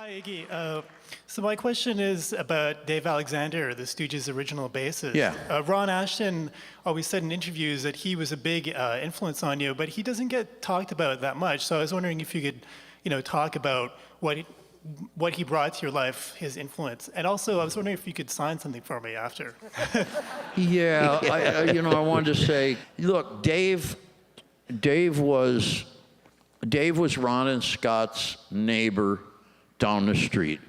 Hi, Iggy. So my question is about Dave Alexander, the Stooges' original bassist. Yeah. Ron Ashton always said in interviews that he was a big influence on you, but he doesn't get talked about that much. So I was wondering if you could, talk about what he brought to your life, his influence. And also, I was wondering if you could sign something for me after. Yeah, I wanted to say, look, Dave was Ron and Scott's neighbor down the street,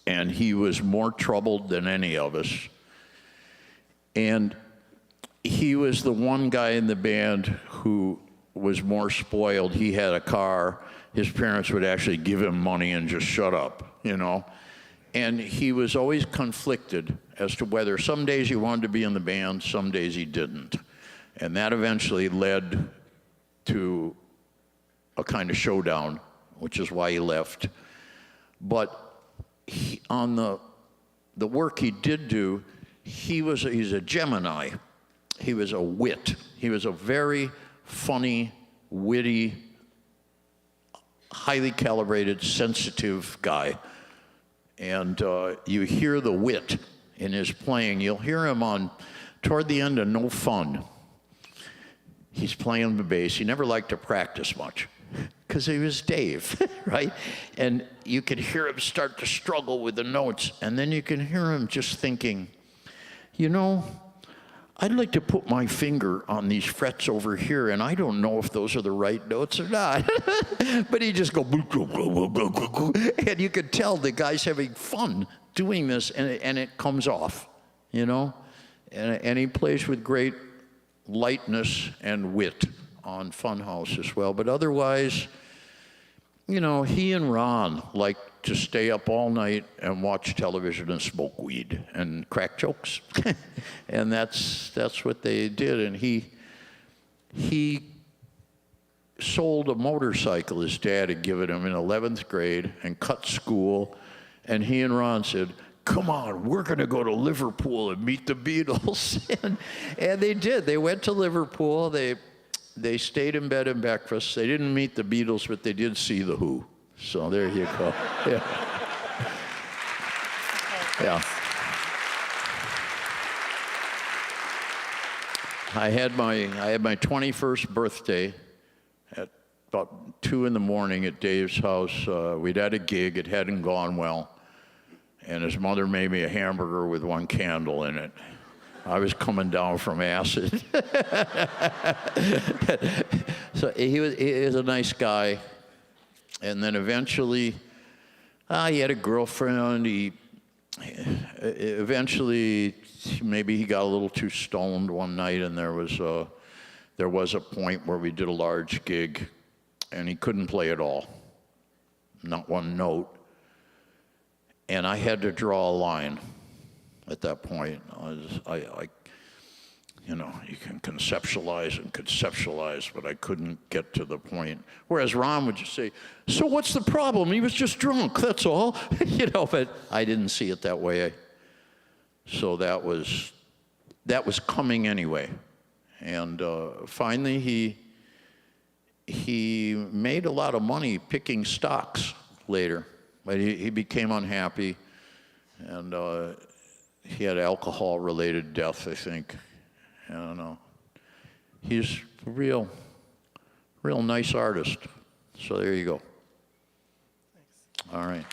and he was more troubled than any of us. And he was the one guy in the band who was more spoiled. He had a car. His parents would actually give him money and just shut up, And he was always conflicted as to whether some days he wanted to be in the band, some days he didn't. And that eventually led to a kind of showdown, which is why he left. But on the work he did do, he's a Gemini. He was a wit. He was a very funny, witty, highly calibrated, sensitive guy. And you hear the wit in his playing. You'll hear him toward the end of No Fun. He's playing the bass. He never liked to practice much because he was Dave, right? And you could hear him start to struggle with the notes. And then you can hear him just thinking, I'd like to put my finger on these frets over here, and I don't know if those are the right notes or not. But he just go, and you could tell the guy's having fun doing this, and it comes off, And he plays with great lightness and wit on Funhouse as well. But otherwise, he and Ron like to stay up all night and watch television and smoke weed and crack jokes. And that's what they did. And he sold a motorcycle his dad had given him in 11th grade and cut school. And he and Ron said, come on, we're going to go to Liverpool and meet the Beatles. and they did. They went to Liverpool. They stayed in bed and breakfast. They didn't meet the Beatles, but they did see The Who. So there you go. Yeah. Yeah. I had my 21st birthday at about 2 in the morning at Dave's house. We'd had a gig. It hadn't gone well. And his mother made me a hamburger with one candle in it. I was coming down from acid. So he was a nice guy. And then eventually, he had a girlfriend. Eventually, maybe he got a little too stoned one night, and there was a point where we did a large gig, and he couldn't play at all, not one note. And I had to draw a line at that point. You can conceptualize, but I couldn't get to the point. Whereas Ron would just say, so what's the problem? He was just drunk, that's all. But I didn't see it that way. So that was coming anyway. And finally, he made a lot of money picking stocks later. But he became unhappy, and he had alcohol-related death, I think. I don't know. He's a real nice artist. So there you go. Thanks. All right.